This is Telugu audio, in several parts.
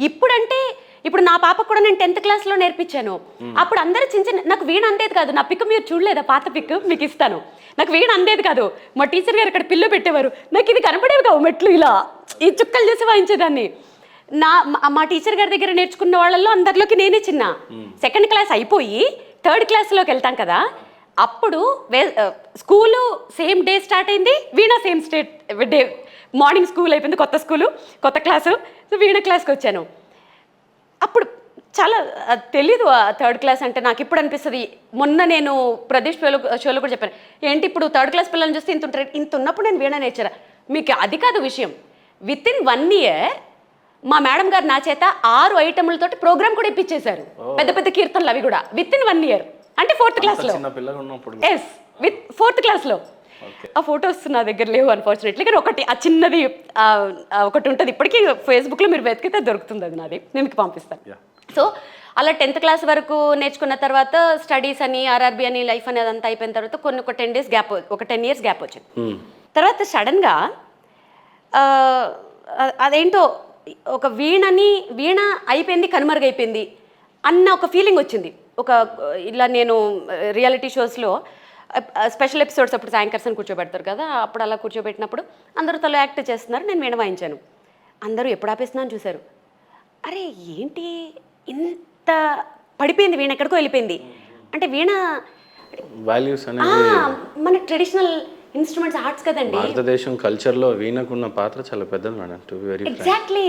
ఇప్పుడంటే ఇప్పుడు నా పాపకు కూడా నేను 10th క్లాస్లో నేర్పించాను. అప్పుడు అందరూ చిన్న చిన్న, నాకు వీణ అందేది కాదు. నా పిక్ మీరు చూడలేదా? పాత పిక్ మీకు ఇస్తాను. నాకు వీణ అందేది కాదు. మా టీచర్ గారు ఇక్కడ పిల్లు పెట్టేవారు. నాకు ఇది కనపడేవి కావు, మెట్లు ఇలా ఈ చుక్కలు చేసి వాయించేదాన్ని. మా టీచర్ గారి దగ్గర నేర్చుకున్న వాళ్ళల్లో అందరిలోకి నేనే చిన్న. 2nd క్లాస్ అయిపోయి 3rd క్లాస్లోకి వెళ్తాం కదా, అప్పుడు స్కూలు సేమ్ డే స్టార్ట్ అయింది, వీణ సేమ్ డే. మార్నింగ్ స్కూల్ అయిపోయింది, కొత్త స్కూలు, కొత్త క్లాసు. సో వీణ క్లాస్కి వచ్చాను. అప్పుడు చాలా తెలీదు 3rd క్లాస్ అంటే. నాకు ఇప్పుడు అనిపిస్తుంది, మొన్న నేను ప్రదేశ్ షోలో కూడా చెప్పాను, ఏంటి ఇప్పుడు 3rd క్లాస్ పిల్లల్ని చూస్తే ఇంత ఉన్నప్పుడు నేను వీణ నేర్చారా? మీకు అది కాదు విషయం. విత్ ఇన్ 1 ఇయర్ మా మేడం గారు నా చేత 6 ఐటమ్లతో ప్రోగ్రామ్ కూడా ఇప్పించేశారు. పెద్ద పెద్ద కీర్తనలు అవి కూడా విత్ ఇన్ 1 ఇయర్. అంటే 4th క్లాస్లో. ఎస్, విత్ 4th క్లాస్లో. ఆ ఫొటోస్ నా దగ్గర లేవు అన్ఫార్చునేట్లీ, కానీ ఒకటి ఆ చిన్నది ఒకటి ఉంటుంది ఇప్పటికీ. ఫేస్బుక్లో మీరు వెతికితే దొరుకుతుంది, అది నాది, నేను మీకు పంపిస్తాను. సో అలా 10th క్లాస్ వరకు నేర్చుకున్న తర్వాత స్టడీస్ అని, ఆర్ఆర్బి అని, లైఫ్ అని అదంతా అయిపోయిన తర్వాత ఒక 10 ఇయర్స్ గ్యాప్ వచ్చింది. తర్వాత సడన్గా అదేంటో ఒక వీణ అయిపోయింది, కనుమరుగైపోయింది అన్న ఒక ఫీలింగ్ వచ్చింది. ఇలా నేను రియాలిటీ షోస్లో స్పెషల్ ఎపిసోడ్స్ అప్పుడు యాంకర్స్ అని కూర్చోబెడతారు కదా, అప్పుడు అలా కూర్చోబెట్టినప్పుడు అందరూ తల యాక్ట్ చేస్తున్నారు, నేను వీణ వాయించాను. అందరూ ఎప్పుడు ఆపేస్తున్నాను చూశారు. అరే ఏంటి ఇంత పడిపోయింది వీణ, ఎక్కడికో వెళ్ళిపోయింది. అంటే వీణ వాల్యూస్ మన ట్రెడిషనల్ ఇన్స్ట్రుమెంట్స్, ఆర్ట్స్ కదండి. భారతదేశం కల్చర్లో వీణకున్న పాత్ర చాలా పెద్దది madam, to be very exactly.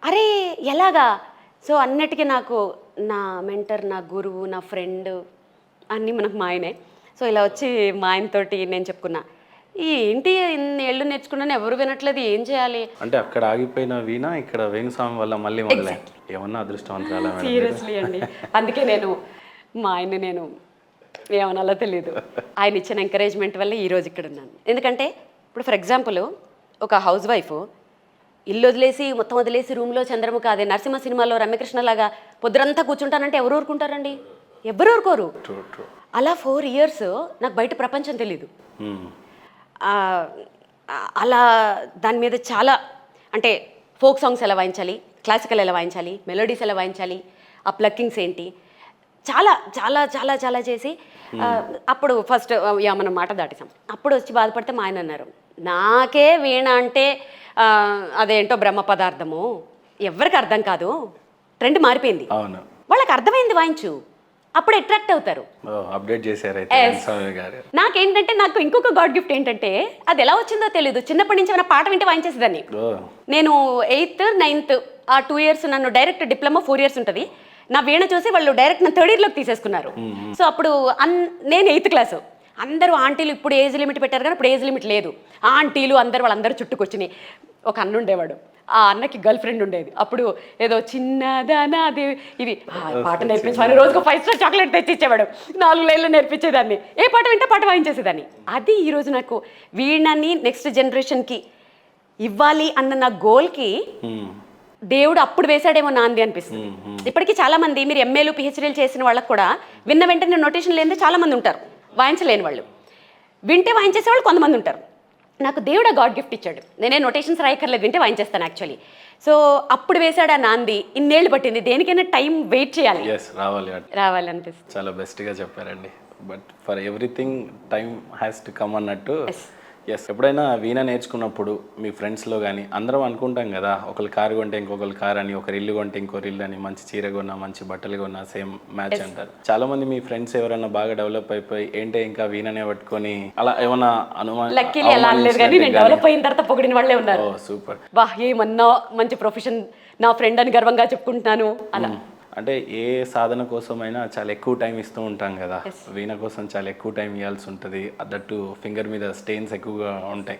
అరే ఎలాగా? సో అన్నిటికీ నాకు నా మెంటర్, నా గురువు, నా ఫ్రెండ్ అన్నీ మనకు మా ఆయనే. సో ఇలా వచ్చి మా ఆయనతోటి నేను చెప్పుకున్నా, ఏంటి ఇన్ని ఏళ్ళు నేర్చుకున్నాను, ఎవరు వినట్లేదు, ఏం చేయాలి అంటే. అక్కడ ఆగిపోయిన వీణ ఇక్కడ వేణుస్వామి వల్ల మళ్ళీ మొదలై ఏమన్నా అదృష్టవంతురాలా? సీరియస్లీ అండి. అందుకే మా ఆయన్ని నేను ఏమనాలో తెలియదు. ఆయన ఇచ్చిన ఎంకరేజ్మెంట్ వల్ల ఈరోజు ఇక్కడ ఉన్నాను. ఎందుకంటే ఇప్పుడు ఫర్ ఎగ్జాంపుల్ ఒక హౌస్ వైఫ్ ఇల్లు వదిలేసి మొత్తం వదిలేసి రూమ్లో చంద్రముఖ, అదే నరసింహ సినిమాలో రమ్యకృష్ణలాగా పొద్దురంతా కూర్చుంటానంటే ఎవరు ఊరుకుంటారండి? ఎవరు ఊరుకోరు. అలా 4 ఇయర్స్ నాకు బయట ప్రపంచం తెలీదు. అలా దాని మీద చాలా, అంటే ఫోక్ సాంగ్స్ ఎలా వాయించాలి, క్లాసికల్ ఎలా వాయించాలి, మెలోడీస్ ఎలా వాయించాలి, ఆ ప్లక్కింగ్స్ ఏంటి, చాలా చాలా చాలా చాలా చేసి అప్పుడు ఫస్ట్ మనం మాట దాటేసాం. అప్పుడు వచ్చి బాధపడితే మా ఆయన అన్నారు, నాకే వీణ అంటే అదేంటో బ్రహ్మ పదార్థము, ఎవరికి అర్థం కాదు, ట్రెండ్ మారిపోయింది, వాళ్ళకి అర్థమైంది వాయించు, అప్పుడు అట్రాక్ట్ అవుతారు. అప్డేట్ చేశారు. నాకేంటంటే నాకు ఇంకొక గాడ్ గిఫ్ట్ ఏంటంటే, అది ఎలా వచ్చిందో తెలియదు, చిన్నప్పటి నుంచి ఏమైనా పాట వింటే వాయించేసేదాన్ని. నేను 8th 9th ఆ 2 ఇయర్స్ నన్ను డైరెక్ట్ డిప్లొమా 4 ఇయర్స్ ఉంటుంది, నా వీణ చూసి వాళ్ళు డైరెక్ట్ నా 3rd ఇయర్లోకి తీసేసుకున్నారు. సో అప్పుడు నేను 8th క్లాసు, అందరూ ఆంటీలు, ఇప్పుడు ఏజ్ లిమిట్ పెట్టారు కానీ ఇప్పుడు ఏజ్ లిమిట్ లేదు. ఆంటీలు వాళ్ళందరూ చుట్టుకొచ్చినాయి. ఒక అన్న ఉండేవాడు, ఆ అన్నకి గర్ల్ ఫ్రెండ్ ఉండేది. అప్పుడు ఏదో చిన్నదానాది ఇవి పాట నేర్పించమని రోజుకు 5 స్టార్ చాక్లెట్ తెచ్చి ఇచ్చేవాడు. 4 లైన్లు నేర్పించేదాన్ని, ఏ పాట వింటే పాట వాయించేసేదాన్ని. అది ఈరోజు నాకు వీణని నెక్స్ట్ జనరేషన్కి ఇవ్వాలి అన్న నా గోల్కి దేవుడు అప్పుడు వేశాడేమో నాంది అనిపిస్తుంది. ఇప్పటికీ చాలా మంది, మీరు ఎంఏలు పిహెచ్డీలు చేసిన వాళ్ళకి కూడా విన్న వెంటనే నోటేషన్ లేనిదే చాలా మంది ఉంటారు, వాయించలేని వాళ్ళు. వింటే వాయించేసే వాళ్ళు కొంతమంది ఉంటారు. నాకు దేవుడు గాడ్ గిఫ్ట్ ఇచ్చాడు, నేనే నోటేషన్స్ రాయక్కర్లేదు, వింటే వాయించేస్తాను యాక్చువల్లీ. సో అప్పుడు వేసాడు ఆ నాంది. ఇన్నేళ్ళు పట్టింది, దేనికైనా టైం వెయిట్ చేయాలి, రావాలి అనిపిస్తుంది. చాలా బెస్ట్గా చెప్పారండి. But for everything time has to come అన్నట్టు. ఎప్పుడైనా వీణ నేర్చుకున్నప్పుడు మీ ఫ్రెండ్స్లో కానీ అందరం అనుకుంటాం కదా, ఒకరు కారు కొంటే ఇంకొకరు కార్ అని, ఒకరు ఇల్లు కొంటే ఇంకొకరు ఇల్లు అని, మంచి చీర కొన్నా, మంచి బట్టలు కొన్నా సేమ్ మ్యాచ్ అంటారు. చాలా మంది మీ ఫ్రెండ్స్ ఎవరైనా బాగా డెవలప్ అయిపోయి ఏంటే ఇంకా వీణనే పట్టుకొని అలా ఏమన్నా డెవలప్ అయిన తర్వాత పొగిడిన వాళ్ళే ఉన్నారు. సూపర్, వా ఏమన్నా మంచి ప్రొఫెషన్, నా ఫ్రెండ్ అని గర్వంగా చెప్పుకుంటున్నాను. అలా అంటే ఏ సాధన కోసమైనా చాలా ఎక్కువ టైం ఇస్తూ ఉంటాం కదా, వీణ కోసం చాలా ఎక్కువ టైం ఇవ్వాల్సి ఉంటుంది. అదట్టు ఫింగర్ మీద స్టెయిన్స్ ఎక్కువగా ఉంటాయి.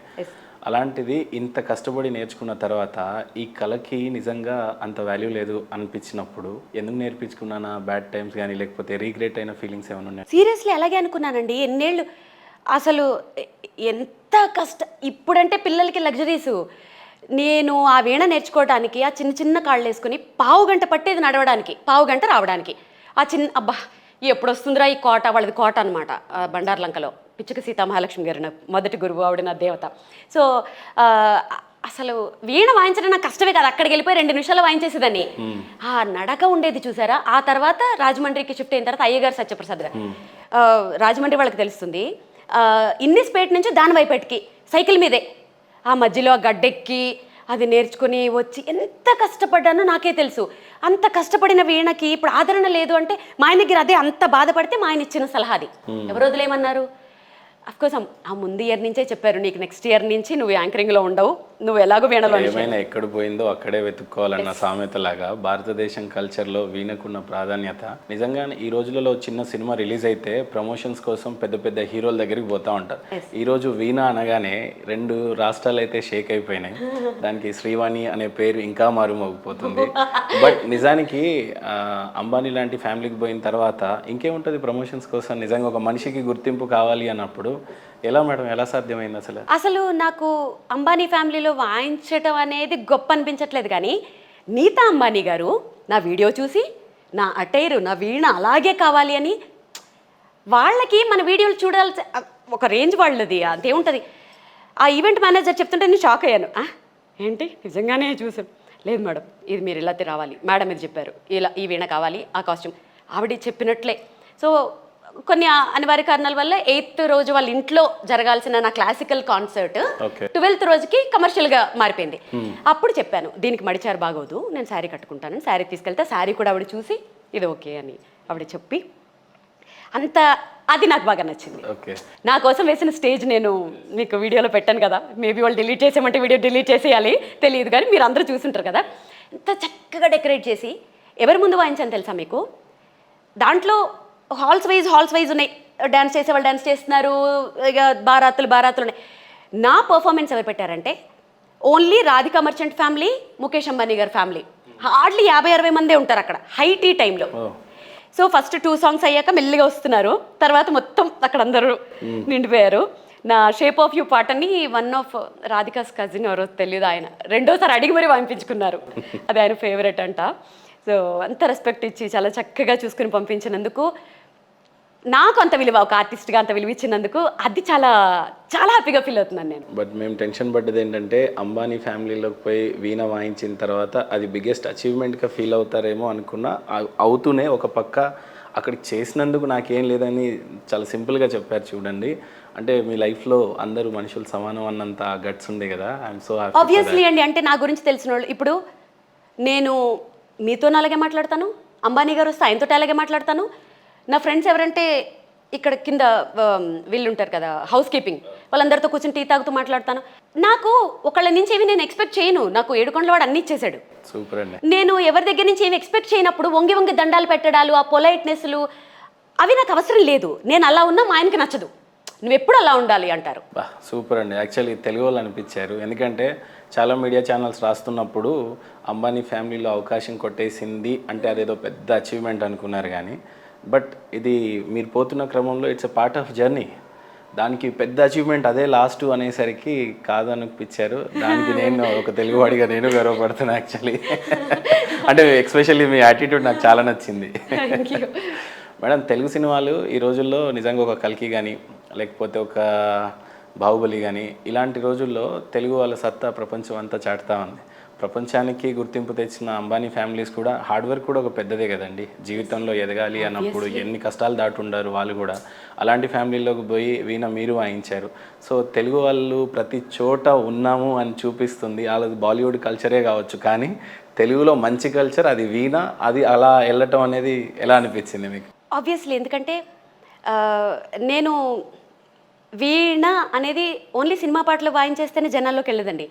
అలాంటిది ఇంత కష్టపడి నేర్చుకున్న తర్వాత ఈ కళకి నిజంగా అంత వాల్యూ లేదు అనిపించినప్పుడు ఎందుకు నేర్పించుకున్నానా, బ్యాడ్ టైమ్స్ కానీ లేకపోతే రీగ్రెట్ అయిన ఫీలింగ్స్ ఏమైనా ఉన్నాయి? సీరియస్లీ అలాగే అనుకున్నానండి. ఎన్నేళ్ళు అసలు ఎంత ఇప్పుడంటే పిల్లలకి లగ్జరీసు. నేను ఆ వీణ నేర్చుకోవడానికి ఆ చిన్న చిన్న కాళ్ళు వేసుకుని 1/2 గంట పట్టేది నడవడానికి, 1/2 గంట రావడానికి. ఆ చిన్న అబ్బా ఎప్పుడు వస్తుందిరా ఈ కోట, వాళ్ళది కోట అనమాట బండార్లంకలో. పిచ్చుక సీతామహాలక్ష్మి గారు నా మొదటి గురువు, ఆవిడ నా దేవత. సో అసలు వీణ వాయించడం నాకు కష్టమే కాదు, అక్కడికి వెళ్ళిపోయి 2 నిమిషాలు వాయించేసేదాన్ని. ఆ నడక ఉండేది చూసారా. ఆ తర్వాత రాజమండ్రికి షిఫ్ట్ అయిన తర్వాత అయ్యగారు సత్యప్రసాద్ గారు, రాజమండ్రి వాళ్ళకి తెలుస్తుంది, ఇన్నిస్పేట నుంచి దానివైపేటకి సైకిల్ మీదే ఆ మధ్యలో ఆ గడ్డెక్కి అది నేర్చుకుని వచ్చి ఎంత కష్టపడ్డానో నాకే తెలుసు. అంత కష్టపడిన వీణకి ఇప్పుడు ఆదరణ లేదు అంటే మా ఆయన దగ్గర అదే అంత బాధపడితే మా ఆయన ఇచ్చిన సలహా అది. ఎవరు వదిలేమన్నారు? అఫ్కోర్స్ ఆ ముందు ఇయర్ నుంచే చెప్పారు, నీకు నెక్స్ట్ ఇయర్ నుంచి నువ్వు యాంకరింగ్లో ఉండవు, నువ్వు ఎలాగో వీణలో ఏమైనా ఎక్కడ పోయిందో అక్కడే వెతుక్కోవాలన్న సామెతలాగా భారతదేశం కల్చర్లో వీణకున్న ప్రాధాన్యత నిజంగానే ఈ రోజులలో చిన్న సినిమా రిలీజ్ అయితే ప్రమోషన్స్ కోసం పెద్ద పెద్ద హీరోల దగ్గరికి పోతా ఉంటారు. ఈ రోజు వీణ అనగానే 2 రాష్ట్రాలు అయితే షేక్ అయిపోయినాయి. దానికి శ్రీవాణి అనే పేరు ఇంకా మారుమోగిపోతుంది. బట్ నిజానికి అంబానీ లాంటి ఫ్యామిలీకి పోయిన తర్వాత ఇంకేముంటుంది ప్రమోషన్స్ కోసం. నిజంగా ఒక మనిషికి గుర్తింపు కావాలి అన్నప్పుడు ఎలా మేడం, ఎలా సాధ్యమైంది అసలు? అసలు నాకు అంబానీ ఫ్యామిలీలో వాయించటం అనేది గొప్ప అనిపించట్లేదు, కానీ నీతా అంబానీ గారు నా వీడియో చూసి నా అటైరు నా వీణ అలాగే కావాలి అని, వాళ్ళకి మన వీడియోలు చూడాల్సి ఒక రేంజ్ వాళ్ళది, అంతేముంటుంది. ఆ ఈవెంట్ మేనేజర్ చెప్తుంటే నేను షాక్ అయ్యాను. ఏంటి నిజంగానే చూసాను? లేదు మేడం, ఇది మీరు ఇలా రావాలి, మేడం ఇది చెప్పారు, ఇలా ఈ వీణ కావాలి, ఆ కాస్ట్యూమ్ ఆవిడ చెప్పినట్లే. సో కొన్ని అనివార్య కారణాల వల్ల 8th రోజు వాళ్ళ ఇంట్లో జరగాల్సిన నా క్లాసికల్ కాన్సర్ట్ 12th రోజుకి కమర్షియల్గా మారిపోయింది. అప్పుడు చెప్పాను, దీనికి మడిచారు బాగోదు, నేను శారీ కట్టుకుంటాను, శారీ తీసుకెళ్తే శారీ కూడా ఆవిడ చూసి ఇది ఓకే అని ఆవిడ చెప్పి అంత అది నాకు బాగా నచ్చింది. నా కోసం వేసిన స్టేజ్ నేను మీకు వీడియోలో పెట్టాను కదా, మేబీ వాళ్ళు డిలీట్ చేసామంటే వీడియో డిలీట్ చేసేయాలి తెలియదు, కానీ మీరు అందరూ చూసుంటారు కదా, ఎంత చక్కగా డెకరేట్ చేసి. ఎవరి ముందు వాయించాను తెలుసా మీకు? దాంట్లో హాల్స్ వైజ్ ఉన్నాయి, డ్యాన్స్ చేసేవాళ్ళు డ్యాన్స్ చేస్తున్నారు, ఇక బారాతులు ఉన్నాయి. నా పర్ఫార్మెన్స్ ఎవరు పెట్టారంటే only Radhika merchant family, Mukesh Ambani గారి ఫ్యామిలీ, హార్డ్లీ 50-60 మందే ఉంటారు అక్కడ హైటీ టైంలో. సో ఫస్ట్ 2 సాంగ్స్ అయ్యాక మెల్లిగా వస్తున్నారు, తర్వాత మొత్తం అక్కడ అందరూ నిండిపోయారు. నా షేప్ ఆఫ్ యూ పాటని వన్ ఆఫ్ రాధికాస్ కజిన్ ఎవరో తెలియదు, ఆయన 2వ సారి అడిగి మరీ వాయించుకున్నారు, అది ఆయన ఫేవరెట్ అంట. సో అంత రెస్పెక్ట్ ఇచ్చి చాలా చక్కగా చూసుకుని పంపించినందుకు, నాకు అంత విలువ, ఒక ఆర్టిస్ట్గా అంత విలువ ఇచ్చినందుకు, అది చాలా చాలా హ్యాపీగా ఫీల్ అవుతున్నాను నేను. బట్ మేము టెన్షన్ పడ్డది ఏంటంటే అంబానీ ఫ్యామిలీలోకి పోయి వీణ వాయించిన తర్వాత అది బిగ్గెస్ట్ అచీవ్మెంట్గా ఫీల్ అవుతారేమో అనుకున్నా, అవుతూనే ఒక పక్క అక్కడికి చేసినందుకు నాకేం లేదని చాలా సింపుల్గా చెప్పారు. చూడండి, అంటే మీ లైఫ్లో అందరూ మనుషులు సమానం అన్నంత గట్స్ ఉంది కదా. I'm so happy. ఆబ్వియస్లీ అండి, అంటే నా గురించి తెలిసిన వాళ్ళు, ఇప్పుడు నేను మీతో అలాగే మాట్లాడతాను, అంబానీ గారు వస్తే ఆయనతో అలాగే మాట్లాడతాను. నా ఫ్రెండ్స్ ఎవరంటే ఇక్కడ కింద వీళ్ళు ఉంటారు కదా హౌస్ కీపింగ్, వాళ్ళందరితో కూర్చొని టీ తాగుతూ మాట్లాడతాను. నాకు ఒకళ్ళ నుంచి ఏమి నేను ఎక్స్పెక్ట్ చేయను, నాకు ఏడుకొండల వాడు అన్ని ఇచ్చేసాడు. సూపర్ అండి. నేను ఎవరి దగ్గర నుంచి ఏమి ఎక్స్పెక్ట్ చేయనప్పుడు వంగి దండాలు పెట్టడాలు, ఆ పొలైట్నెస్లు అవి నాకు అవసరం లేదు. నేను అలా ఉన్నా మా ఆయనకి నచ్చదు, నువ్వు ఎప్పుడు అలా ఉండాలి అంటారు. సూపర్ అండి. యాక్చువల్లీ తెలుగు వాళ్ళు అనిపించారు, ఎందుకంటే చాలా మీడియా ఛానల్స్ రాస్తున్నప్పుడు అంబానీ ఫ్యామిలీలో అవకాశం కొట్టేసింది అంటే అదేదో పెద్ద అచీవ్మెంట్ అనుకున్నారు, కానీ బట్ ఇది మీరు పోతున్న క్రమంలో it's a part of journey. దానికి పెద్ద అచీవ్మెంట్ అదే లాస్ట్ అనేసరికి కాదనిపించారు. దానికి నేను ఒక తెలుగువాడిగా నేను గర్వపడుతున్నాను యాక్చువల్లీ. అంటే ఎస్పెషల్లీ మీ యాటిట్యూడ్ నాకు చాలా నచ్చింది. మేడం, తెలుగు సినిమాలు ఈ రోజుల్లో నిజంగా ఒక కల్కి కానీ లేకపోతే ఒక బాహుబలి కానీ ఇలాంటి రోజుల్లో తెలుగు వాళ్ళ సత్తా ప్రపంచం అంతా చాటుతూ ఉంది. ప్రపంచానికి గుర్తింపు తెచ్చిన అంబానీ ఫ్యామిలీస్ కూడా హార్డ్ వర్క్ కూడా ఒక పెద్దదే కదండి. జీవితంలో ఎదగాలి అన్నప్పుడు ఎన్ని కష్టాలు దాటుండారు వాళ్ళు కూడా. అలాంటి ఫ్యామిలీలోకి పోయి వీణ మీరు వాయించారు. సో తెలుగు వాళ్ళు ప్రతి చోట ఉన్నాము అని చూపిస్తుంది. వాళ్ళది బాలీవుడ్ కల్చరే కావచ్చు, కానీ తెలుగులో మంచి కల్చర్ అది వీణ. అది అలా వెళ్ళటం అనేది ఎలా అనిపించింది మీకు? ఆబ్వియస్లీ, ఎందుకంటే నేను వీణ అనేది ఓన్లీ సినిమా పాటలు వాయించేస్తేనే జనాల్లోకి వెళ్ళదండి.